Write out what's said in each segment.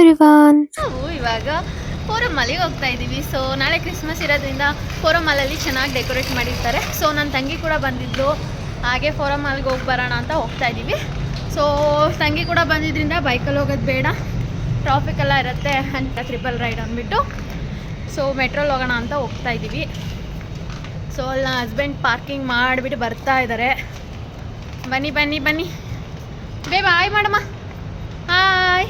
Everyone. ನಾವು ಇವಾಗ ಫೋರಮಲ್ಲಿಗೆ ಹೋಗ್ತಾ ಇದ್ದೀವಿ. ಸೊ ನಾಳೆ ಕ್ರಿಸ್ಮಸ್ ಇರೋದ್ರಿಂದ ಫೋರಮಲ್ಲಿ ಚೆನ್ನಾಗಿ ಡೆಕೋರೇಟ್ ಮಾಡಿರ್ತಾರೆ. ಸೊ ನನ್ನ ತಂಗಿ ಕೂಡ ಬಂದಿದ್ದು, ಹಾಗೆ ಫೋರಮಲ್ಲಿಗೆ ಹೋಗಿ ಬರೋಣ ಅಂತ ಹೋಗ್ತಾ ಇದ್ದೀವಿ. ಸೊ ತಂಗಿ ಕೂಡ ಬಂದಿದ್ದರಿಂದ ಬೈಕಲ್ಲಿ ಹೋಗೋದು ಬೇಡ, ಟ್ರಾಫಿಕ್ ಎಲ್ಲ ಇರುತ್ತೆ ಅಂತ ಟ್ರಿಪಲ್ ರೈಡ್ ಅಂದ್ಬಿಟ್ಟು ಸೊ ಮೆಟ್ರೋಲ್ಲಿ ಹೋಗೋಣ ಅಂತ ಹೋಗ್ತಾ ಇದ್ದೀವಿ. ಸೊ ಅಲ್ಲಿ ನನ್ನ ಹಸ್ಬೆಂಡ್ ಪಾರ್ಕಿಂಗ್ ಮಾಡಿಬಿಟ್ಟು ಬರ್ತಾ ಇದ್ದಾರೆ. ಬನ್ನಿ ಬನ್ನಿ ಬನ್ನಿ, ಬೇಗ ಹಾಯ್ ಮಾಡಮ್ಮ. ಹಾಯ್.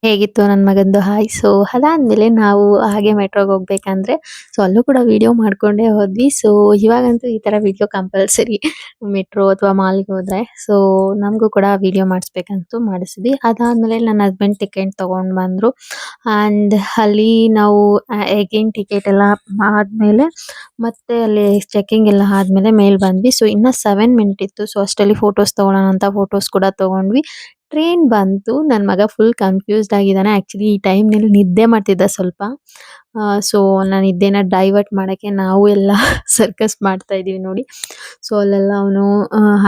ಹೇಗಿತ್ತು ನನ್ನ ಮಗಂದು ಹಾಯ್. ಸೊ ಅದಾದಮೇಲೆ ನಾವು ಹಾಗೆ ಮೆಟ್ರೋಗೆ ಹೋಗ್ಬೇಕಂದ್ರೆ ಸೊ ಅಲ್ಲೂ ಕೂಡ ವಿಡಿಯೋ ಮಾಡ್ಕೊಂಡೇ ಹೋದ್ವಿ. ಸೊ ಇವಾಗಂತೂ ಈ ಥರ ವಿಡಿಯೋ ಕಂಪಲ್ಸರಿ ಮೆಟ್ರೋ ಅಥವಾ ಮಾಲ್ಗೆ ಹೋದರೆ. ಸೊ ನಮಗೂ ಕೂಡ ವಿಡಿಯೋ ಮಾಡಿಸ್ಬೇಕಂತೂ ಮಾಡಿಸಿದ್ವಿ. ಅದಾದಮೇಲೆ ನನ್ನ ಹಸ್ಬೆಂಡ್ ಟಿಕೆಟ್ ತೊಗೊಂಡು ಬಂದರು. ಆ್ಯಂಡ್ ಅಲ್ಲಿ ನಾವು ಎಗೇನ್ ಟಿಕೆಟ್ ಎಲ್ಲ ಆದಮೇಲೆ ಮತ್ತೆ ಅಲ್ಲಿ ಚೆಕಿಂಗ್ ಎಲ್ಲ ಆದಮೇಲೆ ಮೇಲೆ ಬಂದ್ವಿ. ಸೊ ಇನ್ನೂ 7 ಮಿನಿಟ್ ಇತ್ತು. ಸೊ ಅಷ್ಟರಲ್ಲಿ ಫೋಟೋಸ್ ತೊಗೊಳ್ಳೋಣ ಅಂತ ಫೋಟೋಸ್ ಕೂಡ ತೊಗೊಂಡ್ವಿ. ಟ್ರೈನ್ ಬಂತು. ನನ್ನ ಮಗ ಫುಲ್ ಕನ್ಫ್ಯೂಸ್ಡ್ ಆಗಿದ್ದಾನೆ. ಆ್ಯಕ್ಚುಲಿ ಈ ಟೈಮ್ನಲ್ಲಿ ನಿದ್ದೆ ಮಾಡ್ತಿದ್ದ ಸ್ವಲ್ಪ. ಸೊ ನಾನು ನಿದ್ದೆನ ಡೈವರ್ಟ್ ಮಾಡೋಕ್ಕೆ ನಾವು ಎಲ್ಲ ಸರ್ಕಸ್ ಮಾಡ್ತಾ ಇದ್ದೀವಿ ನೋಡಿ. ಸೊ ಅಲ್ಲೆಲ್ಲ ಅವನು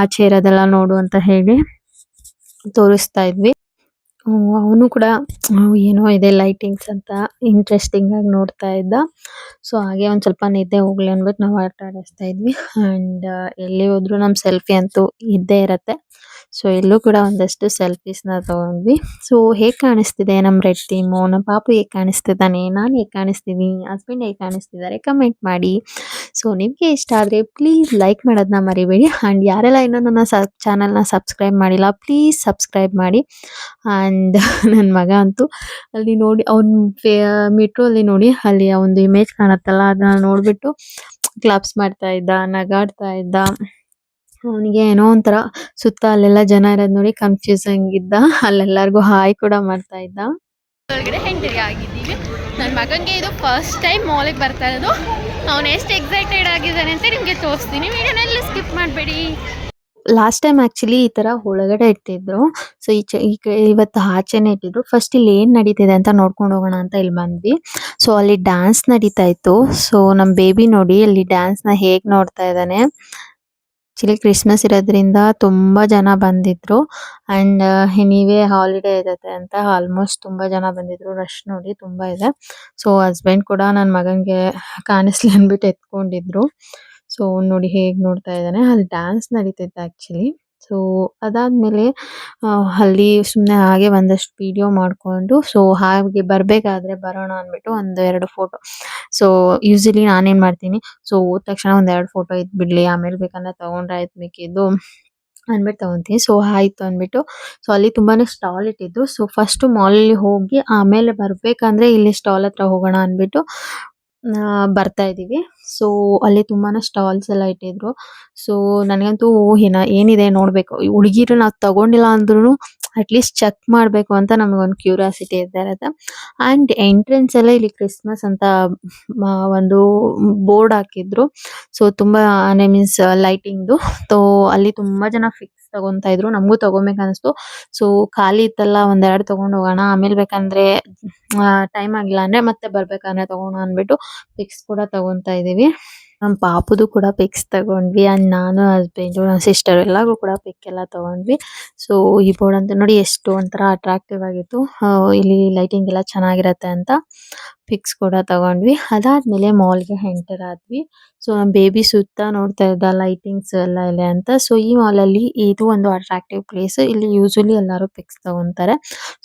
ಆಚೆ ಇರೋದೆಲ್ಲ ನೋಡು ಅಂತ ಹೇಳಿ ತೋರಿಸ್ತಾ ಇದ್ವಿ. ಅವನು ಕೂಡ ಏನೋ ಇದೆ ಲೈಟಿಂಗ್ಸ್ ಅಂತ ಇಂಟ್ರೆಸ್ಟಿಂಗ್ ಆಗಿ ನೋಡ್ತಾ ಇದ್ದ. ಸೊ ಹಾಗೆ ಒಂದು ಸ್ವಲ್ಪ ನಿದ್ದೆ ಹೋಗ್ಲಿ ಅಂದ್ಬಿಟ್ಟು ನಾವು ಆಟ ಆಡಿಸ್ತಾ ಇದ್ವಿ. ಆ್ಯಂಡ್ ಎಲ್ಲಿ ಹೋದ್ರು ನಮ್ಮ ಸೆಲ್ಫಿ ಅಂತೂ ಇದ್ದೇ ಇರತ್ತೆ. ಸೊ ಇಲ್ಲೂ ಕೂಡ ಒಂದಷ್ಟು ಸೆಲ್ಫೀಸ್ನ ತಗೊಂಡ್ವಿ. ಸೊ ಹೇಗೆ ಕಾಣಿಸ್ತಿದೆ ನಮ್ಮ ರೆಡ್ ಥೀಮು, ನಮ್ಮ ಪಾಪು ಹೇಗೆ ಕಾಣಿಸ್ತಿದ್ದಾನೆ, ನಾನು ಹೇಗೆ ಕಾಣಿಸ್ತೀನಿ, ಹಸ್ಬೆಂಡ್ ಹೇಗೆ ಕಾಣಿಸ್ತಿದ್ದಾರೆ ಕಮೆಂಟ್ ಮಾಡಿ. ಸೊ ನಿಮಗೆ ಇಷ್ಟ ಆದರೆ ಪ್ಲೀಸ್ ಲೈಕ್ ಮಾಡೋದನ್ನ ಮರಿಬೇಡಿ. ಆ್ಯಂಡ್ ಯಾರೆಲ್ಲ ಇನ್ನೂ ನನ್ನ ಚಾನಲ್ನ ಸಬ್ಸ್ಕ್ರೈಬ್ ಮಾಡಿಲ್ಲ ಪ್ಲೀಸ್ ಸಬ್ಸ್ಕ್ರೈಬ್ ಮಾಡಿ. ಆ್ಯಂಡ್ ನನ್ನ ಮಗ ಅಂತೂ ಅಲ್ಲಿ ನೋಡಿ ಮೆಟ್ರೋ ಅಲ್ಲಿ ನೋಡಿ ಅಲ್ಲಿ ಒಂದು ಇಮೇಜ್ ಕಾಣುತ್ತಲ್ಲ ಅದನ್ನ ನೋಡಿಬಿಟ್ಟು ಕ್ಲಾಪ್ಸ್ ಮಾಡ್ತಾ ಇದ್ದ, ನಗಾಡ್ತಾ ಇದ್ದ. ಅವನಿಗೆ ಏನೋ ಒಂಥರ ಸುತ್ತ ಅಲ್ಲೆಲ್ಲ ಜನ ಇರೋದು ನೋಡಿ ಕನ್ಫ್ಯೂಸಿಂಗ್ ಇದ್ದ. ಅಲ್ಲೆಲ್ಲರಿಗೂ ಹಾಯ್ ಕೂಡ ಮಾಡ್ತಾ ಇದ್ದ. ಒಳಗಡೆ ಎಂಟ್ರಿ ಆಗಿದ್ದೀವಿ. ನನ್ನ ಮಗನಿಗೆ ಇದು ಫಸ್ಟ್ ಟೈಮ್ ಮಾಲಿಗೆ ಬರ್ತಾ ಇರೋದು. ಅವನು ಎಷ್ಟು ಎಕ್ಸೈಟೆಡ್ ಆಗಿದ್ದಾನೆ ಅಂತ ನಿಮಗೆ ತೋರಿಸ್ತೀನಿ, ವಿಡಿಯೋನಲ್ಲಿ ಸ್ಕಿಪ್ ಮಾಡಬೇಡಿ. ಲಾಸ್ಟ್ ಟೈಮ್ ಆ್ಯಕ್ಚುಲಿ ಈ ಥರ ಒಳಗಡೆ ಇಟ್ಟಿದ್ರು. ಸೊ ಇವತ್ತು ಆಚೆನೇ ಇಟ್ಟಿದ್ರು. ಫಸ್ಟ್ ಇಲ್ಲಿ ಏನು ನಡೀತಿದೆ ಅಂತ ನೋಡ್ಕೊಂಡು ಹೋಗೋಣ ಅಂತ ಇಲ್ಲಿ ಬಂದ್ವಿ. ಸೊ ಅಲ್ಲಿ ಡ್ಯಾನ್ಸ್ ನಡೀತಾ ಇತ್ತು. ಸೊ ನಮ್ಮ ಬೇಬಿ ನೋಡಿ ಅಲ್ಲಿ ಡ್ಯಾನ್ಸ್ನ ಹೇಗೆ ನೋಡ್ತಾ ಇದ್ದಾನೆ. ಆ್ಯಕ್ಚುಲಿ ಕ್ರಿಸ್ಮಸ್ ಇರೋದ್ರಿಂದ ತುಂಬ ಜನ ಬಂದಿದ್ರು. ಆ್ಯಂಡ್ ನೀವೇ ಹಾಲಿಡೇ ಇರುತ್ತೆ ಅಂತ ಆಲ್ಮೋಸ್ಟ್ ತುಂಬ ಜನ ಬಂದಿದ್ರು. ರಶ್ ನೋಡಿ ತುಂಬ ಇದೆ. ಸೊ ಹಸ್ಬೆಂಡ್ ಕೂಡ ನನ್ನ ಮಗನಿಗೆ ಕಾಣಿಸ್ಲಿ ಅಂದ್ಬಿಟ್ಟು ಎತ್ಕೊಂಡಿದ್ರು. ಸೊ ನೋಡಿ ಹೇಗೆ ನೋಡ್ತಾ ಇದ್ದಾನೆ. ಅಲ್ಲಿ ಡ್ಯಾನ್ಸ್ ನಡೀತಿತ್ತು ಆ್ಯಕ್ಚುಲಿ. ಸೊ ಅದಾದಮೇಲೆ ಅಲ್ಲಿ ಸುಮ್ಮನೆ ಹಾಗೆ ಒಂದಷ್ಟು ವಿಡಿಯೋ ಮಾಡಿಕೊಂಡು ಸೊ ಹಾಗೆ ಬರಬೇಕಾದ್ರೆ ಬರೋಣ ಅಂದ್ಬಿಟ್ಟು 1-2 ಫೋಟೋ. ಸೊ ಯೂಶಲಿ ನಾನೇನು ಮಾಡ್ತೀನಿ, ಸೊ ಹೋದ ತಕ್ಷಣ 1-2 ಫೋಟೋ ಇದ್ಬಿಡ್ಲಿ, ಆಮೇಲೆ ಬೇಕಂದ್ರೆ ತೊಗೊಂಡ್ರೆ ಆಯ್ತು ಮಿಕ್ಕಿದ್ದು ಅಂದ್ಬಿಟ್ಟು ತೊಗೊತೀನಿ. ಸೊ ಆಯಿತು ಅಂದ್ಬಿಟ್ಟು ಸೊ ಅಲ್ಲಿ ತುಂಬಾ ಸ್ಟಾಲ್ ಇಟ್ಟಿದ್ದು. ಸೊ ಫಸ್ಟು ಮಾಲಲ್ಲಿ ಹೋಗಿ ಆಮೇಲೆ ಬರಬೇಕಂದ್ರೆ ಇಲ್ಲಿ ಸ್ಟಾಲ್ ಹತ್ರ ಹೋಗೋಣ ಅಂದ್ಬಿಟ್ಟು ಬರ್ತಾ ಇದ್ದೀವಿ. ಸೊ ಅಲ್ಲಿ ತುಂಬಾ ಸ್ಟಾಲ್ಸ್ ಎಲ್ಲ ಇಟ್ಟಿದ್ರು. ಸೊ ನನಗಂತೂ ಏನಿದೆ ನೋಡಬೇಕು. ಹುಡುಗಿರು ನಾವು ತಗೊಂಡಿಲ್ಲ ಅಂದ್ರೂ ಅಟ್ಲೀಸ್ಟ್ ಚೆಕ್ ಮಾಡಬೇಕು ಅಂತ ನಮಗೊಂದು ಕ್ಯೂರಿಯಾಸಿಟಿ ಇದ್ದೇ ಇರುತ್ತೆ. ಆ್ಯಂಡ್ ಎಂಟ್ರೆನ್ಸ್ ಎಲ್ಲ ಇಲ್ಲಿ ಕ್ರಿಸ್ಮಸ್ ಅಂತ ಒಂದು ಬೋರ್ಡ್ ಹಾಕಿದ್ರು. ಸೊ ತುಂಬ ಮೀನ್ಸ್ ಲೈಟಿಂಗ್ದು. ಸೊ ಅಲ್ಲಿ ತುಂಬ ಜನ ಫಿಕ್ಸ್ ತಗೊತಾ ಇದ್ರು. ನಮಗೂ ತಗೊಬೇಕು ಅನಿಸ್ತು. ಸೊ ಖಾಲಿ ಇತ್ತಲ್ಲ 1-2 ತಗೊಂಡು ಹೋಗೋಣ, ಆಮೇಲೆ ಬೇಕಂದ್ರೆ ಟೈಮ್ ಆಗಿಲ್ಲ ಅಂದರೆ ಮತ್ತೆ ಬರ್ಬೇಕಂದ್ರೆ ತಗೋಣ ಅಂದ್ಬಿಟ್ಟು ಪಿಕ್ಸ್ ಕೂಡ ತಗೊತಾ ಇದ್ದೀವಿ. ನಮ್ಮ ಪಾಪುದು ಕೂಡ ಪಿಕ್ಸ್ ತಗೊಂಡ್ವಿ. ಆ್ಯಂಡ್ ನಾನು ಹಸ್ಬೆಂಡು ನನ್ನ ಸಿಸ್ಟರ್ ಎಲ್ಲರಿಗೂ ಕೂಡ ಪಿಕ್ ಎಲ್ಲ ತಗೊಂಡ್ವಿ. ಸೊ ಈ ಬೋರ್ಡ್ ಅಂತ ನೋಡಿ ಎಷ್ಟು ಒಂಥರ ಅಟ್ರಾಕ್ಟಿವ್ ಆಗಿತ್ತು. ಇಲ್ಲಿ ಲೈಟಿಂಗ್ ಎಲ್ಲ ಚೆನ್ನಾಗಿರತ್ತೆ ಅಂತ ಪಿಕ್ಸ್ ಕೂಡ ತಗೊಂಡ್ವಿ. ಅದಾದಮೇಲೆ ಮಾಲ್ಗೆ ಎಂಟರ್ ಆದ್ವಿ. ಸೊ ನಮ್ಮ ಬೇಬಿ ಸುತ್ತ ನೋಡ್ತಾ ಇದ್ದ ಲೈಟಿಂಗ್ಸ್ ಎಲ್ಲ ಇದೆ ಅಂತ. ಸೊ ಈ ಮಾಲಲ್ಲಿ ಇದು ಒಂದು ಅಟ್ರಾಕ್ಟಿವ್ ಪ್ಲೇಸ್. ಇಲ್ಲಿ ಯೂಶಲಿ ಎಲ್ಲರೂ ಪಿಕ್ಸ್ ತಗೊತಾರೆ.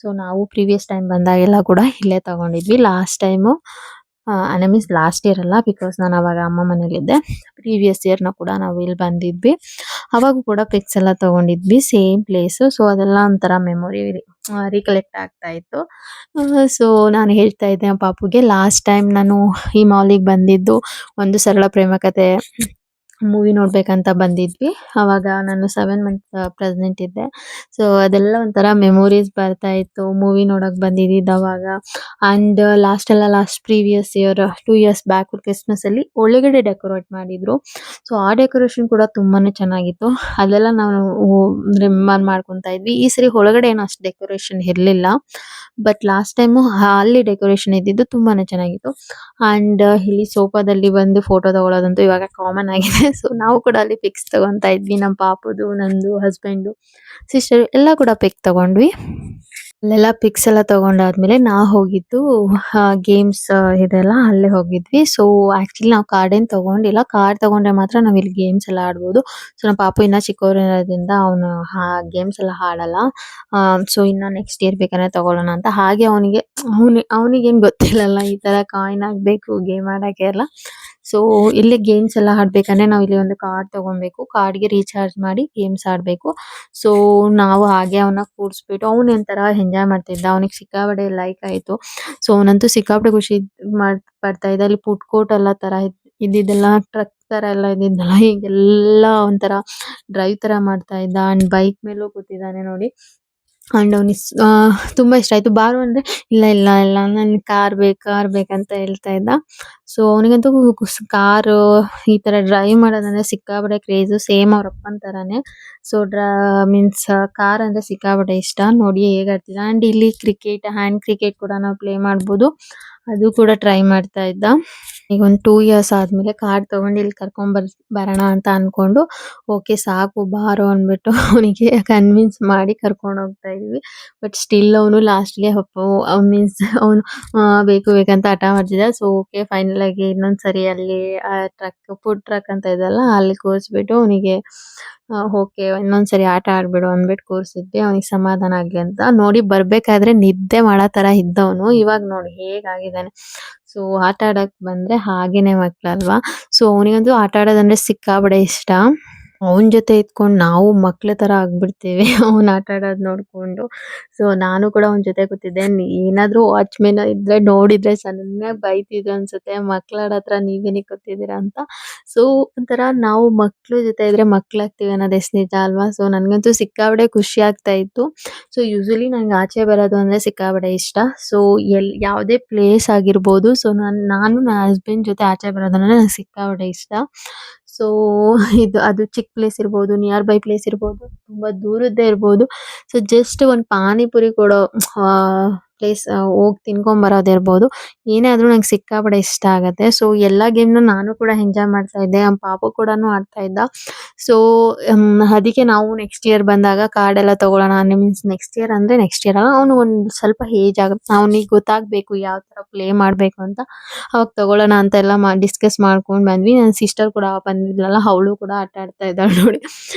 ಸೊ ನಾವು ಪ್ರೀವಿಯಸ್ ಟೈಮ್ ಬಂದಾಗೆಲ್ಲ ಕೂಡ ಇಲ್ಲೇ ತಗೊಂಡಿದ್ವಿ. Last time means last year ಅಲ್ಲ, ಬಿಕಾಸ್ ನಾನು ಅವಾಗ ಅಮ್ಮ ಮನೇಲಿದ್ದೆ. ಪ್ರೀವಿಯಸ್ ಇಯರ್ನ ಕೂಡ ನಾವು ಇಲ್ಲಿ ಬಂದಿದ್ವಿ. ಅವಾಗ ಕೂಡ ಪಿಕ್ಸ್ ಎಲ್ಲ ತಗೊಂಡಿದ್ವಿ ಸೇಮ್ ಪ್ಲೇಸು. ಸೊ ಅದೆಲ್ಲ ಒಂಥರ ಮೆಮೊರಿ ರೀಕಲೆಕ್ಟ್ ಆಗ್ತಾ ಇತ್ತು. ಸೊ ನಾನು ಹೇಳ್ತಾ ಇದ್ದೆ ಪಾಪುಗೆ, ಲಾಸ್ಟ್ ಟೈಮ್ ನಾನು ಈ ಮಾಲಿಗೆ ಬಂದಿದ್ದು ಒಂದು ಸರಳ ಪ್ರೇಮ ಕಥೆ ಮೂವಿ ನೋಡ್ಬೇಕಂತ ಬಂದಿದ್ವಿ. ಅವಾಗ ನಾನು 7 ಮಂತ್ಸ್ ಪ್ರೆಗ್ನೆಂಟ್ ಇದ್ದೆ. ಸೊ ಅದೆಲ್ಲ ಒಂಥರ ಮೆಮೊರೀಸ್ ಬರ್ತಾ ಇತ್ತು. ಮೂವಿ ನೋಡಕ್ ಬಂದಿದ್ದು ಅವಾಗ. And last previous year 2 years back Christmas ಅಲ್ಲಿ ಒಳಗಡೆ ಡೆಕೋರೇಟ್ ಮಾಡಿದ್ರು. ಸೊ ಆ ಡೆಕೋರೇಷನ್ ಕೂಡ ತುಂಬಾನೇ ಚೆನ್ನಾಗಿತ್ತು. ಅದೆಲ್ಲ ನಾವು ರಿಮೆಂಬರ್ ಮಾಡ್ಕೊತಾ ಇದ್ವಿ. ಈ ಸರಿ ಒಳಗಡೆ ಏನು ಅಷ್ಟು ಡೆಕೋರೇಷನ್ ಇರಲಿಲ್ಲ. ಬಟ್ ಲಾಸ್ಟ್ ಟೈಮು ಅಲ್ಲಿ ಡೆಕೋರೇಷನ್ ಇದ್ದಿದ್ದು ತುಂಬಾನೇ ಚೆನ್ನಾಗಿತ್ತು. ಆ್ಯಂಡ್ ಇಲ್ಲಿ ಸೋಫಾದಲ್ಲಿ ಬಂದು ಫೋಟೋ ತಗೊಳ್ಳೋದಂತೂ ಇವಾಗ ಕಾಮನ್ ಆಗಿದೆ. ಸೊ ನಾವು ಕೂಡ ಅಲ್ಲಿ ಪಿಕ್ಸ್ ತಗೊತಾ ಇದ್ವಿ. ನಮ್ಮ ಪಾಪುದು, ನಂದು, ಹಸ್ಬೆಂಡು, ಸಿಸ್ಟರ್ ಎಲ್ಲ ಕೂಡ ಪಿಕ್ ತಗೊಂಡ್ವಿ. ಅಲ್ಲೆಲ್ಲ ಪಿಕ್ಸ್ ಎಲ್ಲ ತಗೊಂಡಾದ್ಮೇಲೆ ನಾವು ಹೋಗಿದ್ದು ಗೇಮ್ಸ್ ಇದೆಲ್ಲ ಅಲ್ಲೇ ಹೋಗಿದ್ವಿ. ಸೊ ಆಕ್ಚುಲಿ ನಾವು ಕಾರ್ಡ್ ಏನ್ ತಗೊಂಡಿಲ್ಲ. ಕಾರ್ಡ್ ತಗೊಂಡ್ರೆ ಮಾತ್ರ ನಾವ್ ಇಲ್ಲಿ ಗೇಮ್ಸ್ ಎಲ್ಲ ಆಡ್ಬೋದು. ಸೊ ನಮ್ಮ ಪಾಪು ಇನ್ನ ಚಿಕ್ಕವರಿರೋದ್ರಿಂದ ಅವನು ಗೇಮ್ಸ್ ಎಲ್ಲ ಆಡಲ್ಲ. ಸೊ ಇನ್ನ ನೆಕ್ಸ್ಟ್ ಇಯರ್ ಬೇಕಾದ್ರೆ ತಗೊಳ್ಳೋಣ ಅಂತ. ಹಾಗೆ ಅವನಿಗೇನ್ ಗೊತ್ತಿಲ್ಲಲ್ಲ ಈ ತರ ಕಾಯಿನ್ ಹಾಕ್ಬೇಕು ಗೇಮ್ ಆಡಕ್ಕೆ ಎಲ್ಲ. ಸೊ ಇಲ್ಲಿ ಗೇಮ್ಸ್ ಎಲ್ಲ ಆಡ್ಬೇಕಂದ್ರೆ ನಾವ್ ಇಲ್ಲಿ ಒಂದು ಕಾರ್ಡ್ ತಗೊಬೇಕು. ಕಾರ್ಡ್ಗೆ ರೀಚಾರ್ಜ್ ಮಾಡಿ ಗೇಮ್ಸ್ ಆಡ್ಬೇಕು. ಸೊ ನಾವು ಹಾಗೆ ಅವನ್ನ ಕೂರ್ಸ್ಬಿಟ್ಟು ಅವ್ನು ಒಂಥರ ಎಂಜಾಯ್ ಮಾಡ್ತಿದ್ದ. ಅವನಿಗೆ ಸಿಕ್ಕಾಪಟ್ಟೆ ಲೈಕ್ ಆಯ್ತು. ಸೊ ಅವನಂತೂ ಸಿಕ್ಕಾಪಟ್ಟೆ ಖುಷಿ ಪಡ್ತಾ ಇದ್ದ. ಅಲ್ಲಿ ಫುಡ್ ಕೋರ್ಟ್ ಎಲ್ಲ ತರ ಇದ್ದಿದ್ದೆಲ್ಲ ಟ್ರಕ್ ತರ ಎಲ್ಲ ಇದ್ದಿದ್ದೆಲ್ಲ ಈಗೆಲ್ಲ ಒಂಥರ ಡ್ರೈವ್ ತರ ಮಾಡ್ತಾ ಇದ್ದ. ಅಂಡ್ ಬೈಕ್ ಮೇಲೂ ಕೂತಿದ್ದಾನೆ ನೋಡಿ. ಅಂಡ್ ಅವ್ನಿಗೆ ತುಂಬಾ ಇಷ್ಟ ಆಯ್ತು. ಬಾರು ಅಂದ್ರೆ ಇಲ್ಲ ಇಲ್ಲ ಇಲ್ಲ ನನ್ ಕಾರ್ ಬೇಕಂತ ಹೇಳ್ತಾ ಇದ್ದ. ಸೊ ಅವನಿಗಂತೂ ಕಾರು ಈ ತರ ಡ್ರೈವ್ ಮಾಡೋದಂದ್ರೆ ಸಿಕ್ಕಾಪಟ್ಟೆ ಕ್ರೇಜ್. ಸೇಮ್ ಅವ್ರ ಅಪ್ಪನ್ ತರಾನೇ. ಸೊ ಮೀನ್ಸ್ ಕಾರ್ ಅಂದ್ರೆ ಸಿಕ್ಕಾಪಟ್ಟೆ ಇಷ್ಟ. ನೋಡಿ ಹೇಗ್ ಆಡ್ತಿದ್ದ. ಅಂಡ್ ಇಲ್ಲಿ ಹ್ಯಾಂಡ್ ಕ್ರಿಕೆಟ್ ಕೂಡ ನಾವು ಪ್ಲೇ ಮಾಡ್ಬೋದು. ಅದು ಕೂಡ ಟ್ರೈ ಮಾಡ್ತಾ ಇದ್ದ. ಈಗ ಒಂದು 2 ಇಯರ್ಸ್ ಆದ್ಮೇಲೆ ಕಾರ್ ತಗೊಂಡು ಇಲ್ಲಿ ಕರ್ಕೊಂಡ್ ಬರೋಣ ಅಂತ ಅನ್ಕೊಂಡು ಓಕೆ ಸಾಕು ಬಾರೋ ಅಂದ್ಬಿಟ್ಟು ಅವನಿಗೆ ಕನ್ವಿನ್ಸ್ ಮಾಡಿ ಕರ್ಕೊಂಡು ಹೋಗ್ತಾ ಇದ್ವಿ. ಬಟ್ ಸ್ಟಿಲ್ ಅವನು ಲಾಸ್ಟ್‌ಗೆ ಮೀನ್ಸ್ ಅವನು ಬೇಕು ಬೇಕಂತ ಹಠ ಮಾಡ್ತಿದ್ದ. ಸೊ ಓಕೆ ಫೈನಲ್ ಆಗಿ ಇನ್ನೊಂದ್ಸರಿ ಅಲ್ಲಿ ಫುಡ್ ಟ್ರಕ್ ಅಂತ ಇದೆಯಲ್ಲ ಅಲ್ಲಿ ಕೂರಿಸ್ಬಿಟ್ಟು ಅವನಿಗೆ ಓಕೆ ಇನ್ನೊಂದ್ಸರಿ ಆಟ ಆಡ್ಬಿಡು ಅಂದ್ಬಿಟ್ಟು ಕೂರ್ಸಿದ್ವಿ. ಅವನಿಗೆ ಸಮಾಧಾನ ಆಗ್ಲಿ ಅಂತ. ನೋಡಿ ಬರ್ಬೇಕಾದ್ರೆ ನಿದ್ದೆ ಮಾಡೋ ತರ ಇದ್ದವನು ಇವಾಗ ನೋಡಿ ಹೇಗಾಗಿದ್ದಾನೆ. ಸೊ ಆಟ ಆಡಕ್ ಬಂದ್ರೆ ಹಾಗೇನೆ ಮಕ್ಳಲ್ವಾ. ಸೊ ಅವನಿಗಂತೂ ಆಟ ಆಡೋದಂದ್ರೆ ಸಿಕ್ಕಾಪಟ್ಟೆ ಇಷ್ಟ. ಅವನ್ ಜೊತೆ ಇದ್ಕೊಂಡು ನಾವು ಮಕ್ಳ ತರ ಆಗ್ಬಿಡ್ತೀವಿ ಅವ್ನ್ ಆಟ ಆಡೋದ್ ನೋಡ್ಕೊಂಡು. ಸೊ ನಾನು ಕೂಡ ಅವನ್ ಜೊತೆ ಕೂತಿದ್ದೆ. ಏನಾದ್ರು ವಾಚ್‌ಮ್ಯಾನ್ ಇದ್ರೆ ನೋಡಿದ್ರೆ ಚೆನ್ನಾಗ್ ಬೈತಿದ್ರು ಅನ್ಸುತ್ತೆ. ಮಕ್ಳ ಆಡೋತ್ರ ನೀವೇನಿಕ್ ಕೂತಿದ್ದೀರಾ ಅಂತ. ಸೊ ಒಂಥರ ನಾವು ಮಕ್ಳ ಜೊತೆ ಇದ್ರೆ ಮಕ್ಳಾಗ್ತೀವಿ ಅನ್ನೋದು ಎಷ್ಟ್ ನಿಜ ಅಲ್ವಾ. ಸೊ ನನ್ಗಂತೂ ಸಿಕ್ಕಾಪಟ್ಟೆ ಖುಷಿ ಆಗ್ತಾ ಇತ್ತು. ಸೊ ಯೂಶುವಲಿ ನಂಗೆ ಆಚೆ ಬರೋದು ಅಂದ್ರೆ ಸಿಕ್ಕಾಪಟ್ಟೆ ಇಷ್ಟ. ಸೊ ಯಾವ್ದೇ ಪ್ಲೇಸ್ ಆಗಿರ್ಬೋದು. ಸೊ ನಾನು ನನ್ನ ಹಸ್ಬೆಂಡ್ ಜೊತೆ ಆಚೆ ಬರೋದಂದ್ರೆ ನಂಗೆ ಸಿಕ್ಕಾಪಟ್ಟೆ ಇಷ್ಟ. ಸೊ ಅದು ಚಿಕ್ಕ ಪ್ಲೇಸ್ ಇರ್ಬೋದು, ನಿಯರ್ ಬೈ ಪ್ಲೇಸ್ ಇರ್ಬೋದು, ತುಂಬಾ ದೂರದ್ದೇ ಇರ್ಬೋದು. ಸೊ ಜಸ್ಟ್ ಒಂದ್ ಪಾನಿಪುರಿ ಕೊಡೋ ಪ್ಲೇಸ್ ಹೋಗಿ ತಿನ್ಕೊಂಡ್ ಬರೋದಿರ್ಬೋದು. ಏನೇ ಆದ್ರೂ ನಂಗೆ ಸಿಕ್ಕಾಪಟ್ಟೆ ಇಷ್ಟ ಆಗತ್ತೆ. ಸೊ ಎಲ್ಲಾ ಗೇಮ್‌ನ ನಾನು ಕೂಡ ಎಂಜಾಯ್ ಮಾಡ್ತಾ ಇದ್ದೆ. ನಮ್ ಪಾಪು ಕೂಡನು ಆಡ್ತಾ ಇದ್ದ. ಸೊ ಅದಕ್ಕೆ ನಾವು ನೆಕ್ಸ್ಟ್ ಇಯರ್ ಬಂದಾಗ ಕಾರ್ಡ್ ಎಲ್ಲ ತಗೊಳ್ಳೋಣ ಮೀನ್ಸ್ ನೆಕ್ಸ್ಟ್ ಇಯರ್ ಅಂದ್ರೆ ನೆಕ್ಸ್ಟ್ ಇಯರ್ ಅಲ್ಲ. ಅವ್ನು ಒಂದ್ ಸ್ವಲ್ಪ ಏಜ್ ಆಗುತ್ತೆ. ಅವ್ನಿಗೆ ಗೊತ್ತಾಗ್ಬೇಕು ಯಾವ ತರ ಪ್ಲೇ ಮಾಡ್ಬೇಕು ಅಂತ. ಅವಾಗ ತಗೊಳ್ಳೋಣ ಅಂತ ಎಲ್ಲ ಡಿಸ್ಕಸ್ ಮಾಡ್ಕೊಂಡ್ ಬಂದ್ವಿ. ನನ್ ಸಿಸ್ಟರ್ ಕೂಡ ಬಂದಿದ್ಲಲ್ಲ ಅವಳು ಕೂಡ ಆಟ ಆಡ್ತಾ ಇದ್ದಾಳೆ ನೋಡಿ.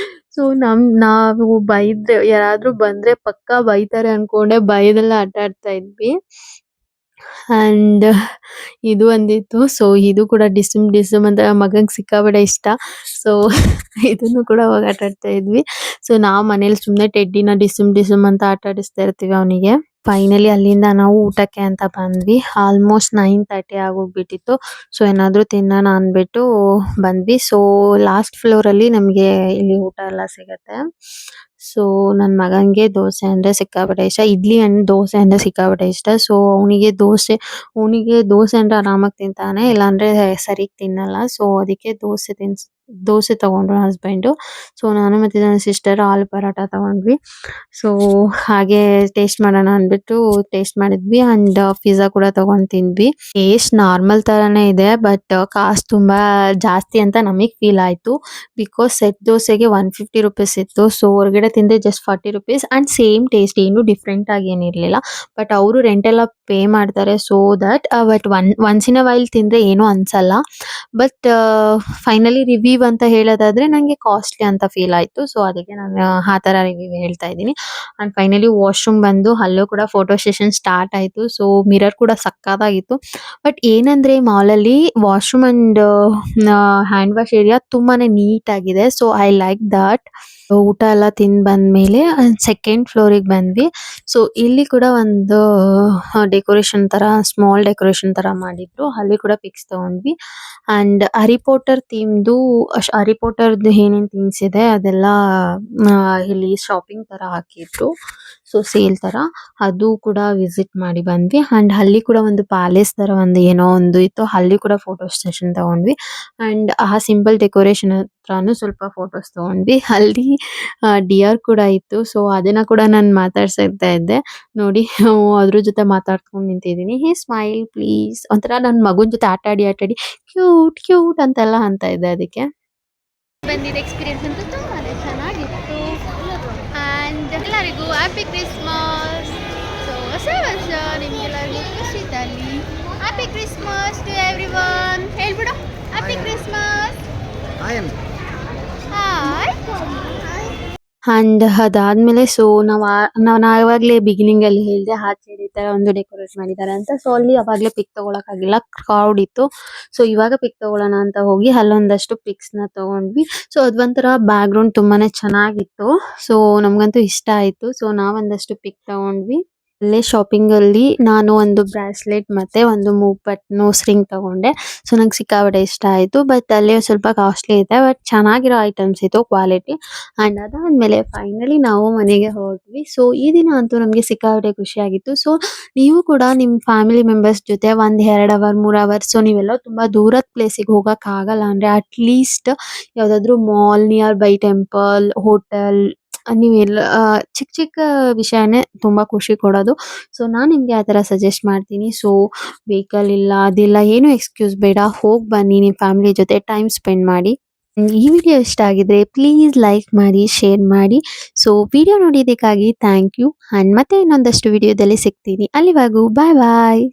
ಸೊ ನಾವು ಯಾರಾದ್ರೂ ಬಂದ್ರೆ ಪಕ್ಕಾ ಬೈತಾರೆ ಅನ್ಕೊಂಡೆ ಭಯದಲ್ಲೇ ಆಟ ಆಡ್ತಾ ಇದ್ವಿ. ಅಂಡ್ ಇದು ಒಂದಿತ್ತು. ಸೊ ಇದು ಕೂಡ ಡಿಸಮ್ ಅಂತ ಮಗಂಗ್ ಸಿಕ್ಕಾಪಟ್ಟೆ ಇಷ್ಟ. ಸೊ ಇದನ್ನು ಕೂಡ ಅವಾಗ ಆಟ ಆಡ್ತಾ ಇದ್ವಿ. ಸೊ ನಾವ್ ಮನೇಲಿ ಸುಮ್ನೆ ಟೆಡ್ಡಿನ ಡಿಸಮ್ ಅಂತ ಆಟ ಆಡಿಸ್ತಾ ಇರ್ತೀವಿ ಅವನಿಗೆ. ಫೈನಲಿ ಅಲ್ಲಿಂದ ನಾವು ಊಟಕ್ಕೆ ಅಂತ ಬಂದ್ವಿ. ಆಲ್ಮೋಸ್ಟ್ 9:30 ಆಗೋಗ್ಬಿಟ್ಟಿತ್ತು. ಸೊ ಏನಾದ್ರು ತಿನ್ನೋಣ ಅಂದ್ಬಿಟ್ಟು ಬಂದ್ವಿ. ಸೊ ಲಾಸ್ಟ್ ಫ್ಲೋರ್ ಅಲ್ಲಿ ನಮ್ಗೆ ಇಲ್ಲಿ ಊಟ ಎಲ್ಲ ಸಿಗತ್ತೆ. ಸೊ ನನ್ ಮಗಂಗೆ ದೋಸೆ ಅಂದ್ರೆ ಸಿಕ್ಕಾಪಟ್ಟೆ ಇಷ್ಟ. ಇಡ್ಲಿ ಅಂಡ್ ದೋಸೆ ಅಂದ್ರೆ ಸಿಕ್ಕಾಪಟ್ಟೆ ಇಷ್ಟ. ಸೊ ಅವನಿಗೆ ದೋಸೆ ಅಂದ್ರೆ ಆರಾಮಾಗಿ ತಿಂತಾನೆ. ಇಲ್ಲಾಂದ್ರೆ ಸರಿಗ್ ತಿನ್ನಲ್ಲ. ಸೊ ಅದಕ್ಕೆ ದೋಸೆ ತಗೊಂಡ್ರು ಹಸ್ಬೆಂಡ್. ಸೊ ನಾನು ಮತ್ತೆ ನನ್ನ ಸಿಸ್ಟರ್ ಆಲೂ ಪರಾಟ ತಗೊಂಡ್ವಿ. ಸೊ ಹಾಗೆ ಟೇಸ್ಟ್ ಮಾಡೋಣ ಅಂದ್ಬಿಟ್ಟು ಟೇಸ್ಟ್ ಮಾಡಿದ್ವಿ. ಅಂಡ್ ಪಿಜ್ಜಾ ಕೂಡ ತಗೊಂಡ್ ತಿಂದ್ವಿ. ಟೇಸ್ಟ್ ನಾರ್ಮಲ್ ತರಾನೇ ಇದೆ. ಬಟ್ ಕಾಸ್ಟ್ ತುಂಬಾ ಜಾಸ್ತಿ ಅಂತ ನಮಗ್ ಫೀಲ್ ಆಯ್ತು. ಬಿಕಾಸ್ ಸೆಟ್ ದೋಸೆಗೆ 150 ರೂಪೀಸ್ ಇತ್ತು. ಸೊ ಹೊರಗಡೆ ತಿಂದ್ರೆ just 40 rupees and same taste ಏನು ಡಿಫ್ರೆಂಟ್ ಆಗಿ ಏನಿರ್ಲಿಲ್ಲ. ಬಟ್ ಅವರು ರೆಂಟ್ ಎಲ್ಲ ಪೇ ಮಾಡ್ತಾರೆ. So that but once in a while ತಿಂದ್ರೆ ಏನು ಅನ್ಸಲ್ಲ. ಬಟ್ ಫೈನಲಿ ರಿವ್ಯೂ ಅಂತ ಹೇಳೋದಾದ್ರೆ ನಂಗೆ ಕಾಸ್ಟ್ಲಿ ಅಂತ ಫೀಲ್ ಆಯ್ತು. ಸೊ ಅದಕ್ಕೆ ನಾನು ಆ ತರ ರಿವ್ಯೂ ಹೇಳ್ತಾ ಇದ್ದೀನಿ. ಅಂಡ್ ಫೈನಲಿ ವಾಶ್ರೂಮ್ ಬಂದು ಅಲ್ಲೂ ಕೂಡ ಫೋಟೋ ಸೆಷನ್ ಸ್ಟಾರ್ಟ್ ಆಯ್ತು. ಸೊ ಮಿರರ್ ಕೂಡ ಸಕ್ಕತ್ತಾಗಿತ್ತು. ಬಟ್ ಏನಂದ್ರೆ ಮಾಲ್ ಅಲ್ಲಿ washroom and hand wash area ತುಂಬಾನೇ ನೀಟ್ ಆಗಿದೆ. So I like that. ಊಟ ಎಲ್ಲ ತಿಂದ್ ಬಂದ್ಮೇಲೆ ಸೆಕೆಂಡ್ ಫ್ಲೋರಿಗೆ ಬಂದ್ವಿ. ಸೊ ಇಲ್ಲಿ ಕೂಡ ಒಂದು ಡೆಕೋರೇಷನ್ ತರ ಸ್ಮಾಲ್ ಡೆಕೋರೇಷನ್ ತರ ಮಾಡಿದ್ರು. ಅಲ್ಲಿ ಕೂಡ ಪಿಕ್ಸ್ ತಗೊಂಡ್ವಿ. ಅಂಡ್ ಹ್ಯಾರಿ ಪಾಟರ್ ಥೀಮ್ದು ಹ್ಯಾರಿ ಪಾಟರ್ದು ಏನೇನ್ ಥೀಮ್ಸ್ ಇದೆ ಅದೆಲ್ಲ ಇಲ್ಲಿ ಶಾಪಿಂಗ್ ತರ ಹಾಕಿದ್ರು. ಸೊ ಸೇಲ್ ತರ ಅದು ಕೂಡ ವಿಸಿಟ್ ಮಾಡಿ ಬಂದ್ವಿ. ಅಂಡ್ ಅಲ್ಲಿ ಕೂಡ ಒಂದು ಪ್ಯಾಲೇಸ್ ತರ ಒಂದು ಏನೋ ಒಂದು ಇತ್ತು. ಅಲ್ಲಿ ಕೂಡ ಫೋಟೋ ಸೆಷನ್ ತಗೊಂಡ್ವಿ. ಅಂಡ್ ಆ ಸಿಂಪಲ್ ಡೆಕೋರೇಷನ್ ಹತ್ರನು ಸ್ವಲ್ಪ ಫೋಟೋಸ್ ತಗೊಂಡ್ವಿ. ಅಲ್ಲಿ ಡಿಯರ್ ಕೂಡ ಇತ್ತು. ಸೊ ಅದನ್ನ ಕೂಡ ನಾನು ಮಾತಾಡ್ಸ್ತಾ ಇದ್ದೆ ನೋಡಿ. ಅದ್ರ ಜೊತೆ ಮಾತಾಡ್ಕೊಂಡು ನಿಂತಿದ್ದೀನಿ. ಹೇ ಸ್ಮೈಲ್ ಪ್ಲೀಸ್ ಒಂಥರ ನನ್ ಮಗುನ್ ಜೊತೆ ಆಟ ಆಡಿ ಕ್ಯೂಟ್ ಕ್ಯೂಟ್ ಅಂತೆಲ್ಲ ಅಂತ ಇದ್ದೆ. ಅದಕ್ಕೆ ಬಂದಿದ್ದ ಎಕ್ಸ್ಪೀರಿಯನ್ಸ್ ಅಂತೂ ತುಂಬಾನೇ ಚೆನ್ನಾಗಿತ್ತು. ಆ್ಯಂಡ್ ಎಲ್ಲರಿಗೂ ಹ್ಯಾಪಿ ಕ್ರಿಸ್ಮಸ್. ಹೊಸ ವರ್ಷ ನಿಮಗೆಲ್ಲರಿಗೂ ಖುಷಿ ತರಲಿ. Happy Christmas to everyone. ಹೇಳ್ಬಿಡು ಹ್ಯಾಪಿ ಕ್ರಿಸ್ಮಸ್. ಹಾಯ್. ಅಂಡ್ ಅದಾದ್ಮೇಲೆ ಸೊ ನಾನು ಆವಾಗಲೇ ಬಿಗಿನಿಂಗ್ ಅಲ್ಲಿ ಹೇಳಿದೆ ಆಚೆ ಈ ತರ ಒಂದು ಡೆಕೋರೇಟ್ ಮಾಡಿದ್ದಾರೆ ಅಂತ. ಸೊ ಅಲ್ಲಿ ಅವಾಗಲೇ ಪಿಕ್ ತಗೊಳಕ್ಕಾಗಿಲ್ಲ, ಕ್ರೌಡ್ ಇತ್ತು. ಸೊ ಇವಾಗ ಪಿಕ್ ತಗೊಳ್ಳೋಣ ಅಂತ ಹೋಗಿ ಅಲ್ಲೊಂದಷ್ಟು ಪಿಕ್ಸ್ ನ ತಗೊಂಡ್ವಿ. ಸೊ ಅದೊಂಥರ ಬ್ಯಾಕ್ ಗ್ರೌಂಡ್ ತುಂಬಾನೇ ಚೆನ್ನಾಗಿತ್ತು. ಸೊ ನಮ್ಗಂತೂ ಇಷ್ಟ ಆಯ್ತು. ಸೊ ನಾವೊಂದಷ್ಟು ಪಿಕ್ ತಗೊಂಡ್ವಿ. ಅಲ್ಲೇ ಶಾಪಿಂಗ್ ಅಲ್ಲಿ ನಾನು ಒಂದು ಬ್ರಾಸ್ಲೆಟ್ ಮತ್ತೆ ಒಂದು ಮೂವ್ಪಟ್ ನೋಸ್ ರಿಂಗ್ ತಗೊಂಡೆ. ಸೊ ನಂಗೆ ಸಿಕ್ಕಾಪಟ್ಟೆ ಇಷ್ಟ ಆಯ್ತು. ಬಟ್ ಅಲ್ಲೇ ಸ್ವಲ್ಪ ಕಾಸ್ಟ್ಲಿ ಇದೆ, ಬಟ್ ಚೆನ್ನಾಗಿರೋ ಐಟಮ್ಸ್ ಇತ್ತು, ಕ್ವಾಲಿಟಿ. ಅಂಡ್ ಅದಾದ್ಮೇಲೆ ಫೈನಲಿ ನಾವು ಮನೆಗೆ ಹೊರಟ್ವಿ. ಸೊ ಈ ದಿನ ಅಂತೂ ನಮಗೆ ಸಿಕ್ಕಾಪಟ್ಟೆ ಖುಷಿ ಆಗಿತ್ತು. ಸೊ ನೀವು ಕೂಡ ನಿಮ್ ಫ್ಯಾಮಿಲಿ ಮೆಂಬರ್ಸ್ ಜೊತೆ 1-2 ಅವರ್ 3 ಅವರ್ ಸೊ ನೀವೆಲ್ಲ ತುಂಬಾ ದೂರದ ಪ್ಲೇಸಿಗೆ ಹೋಗಕ್ ಆಗಲ್ಲ ಅಂದ್ರೆ ಅಟ್ ಲೀಸ್ಟ್ ಯಾವ್ದಾದ್ರು mall, near by temple, hotel, ನೀವೆಲ್ಲ ಚಿಕ್ಕ ಚಿಕ್ಕ ವಿಷಯನೇ ತುಂಬಾ ಖುಷಿ ಕೊಡೋದು. ಸೊ ನಾನ್ ನಿಮ್ಗೆ ಆ ತರ ಸಜೆಸ್ಟ್ ಮಾಡ್ತೀನಿ. ಸೊ ವೆಹಿಕಲ್ ಇಲ್ಲ, ಅದಿಲ್ಲ, ಏನು ಎಕ್ಸ್ಕ್ಯೂಸ್ ಬೇಡ, ಹೋಗ್ ಬನ್ನಿ ನಿಮ್ ಫ್ಯಾಮಿಲಿ ಜೊತೆ ಟೈಮ್ ಸ್ಪೆಂಡ್ ಮಾಡಿ. ಈ ವಿಡಿಯೋ ಇಷ್ಟ ಆಗಿದ್ರೆ ಪ್ಲೀಸ್ ಲೈಕ್ ಮಾಡಿ, ಶೇರ್ ಮಾಡಿ. ಸೊ ವಿಡಿಯೋ ನೋಡಿದ್ದಕ್ಕಾಗಿ ಥ್ಯಾಂಕ್ ಯು. ಅಂಡ್ ಮತ್ತೆ ಇನ್ನೊಂದಷ್ಟು ವಿಡಿಯೋದಲ್ಲಿ ಸಿಗ್ತೀನಿ. ಅಲ್ಲಿವರೆಗೂ ಬಾಯ್ ಬಾಯ್.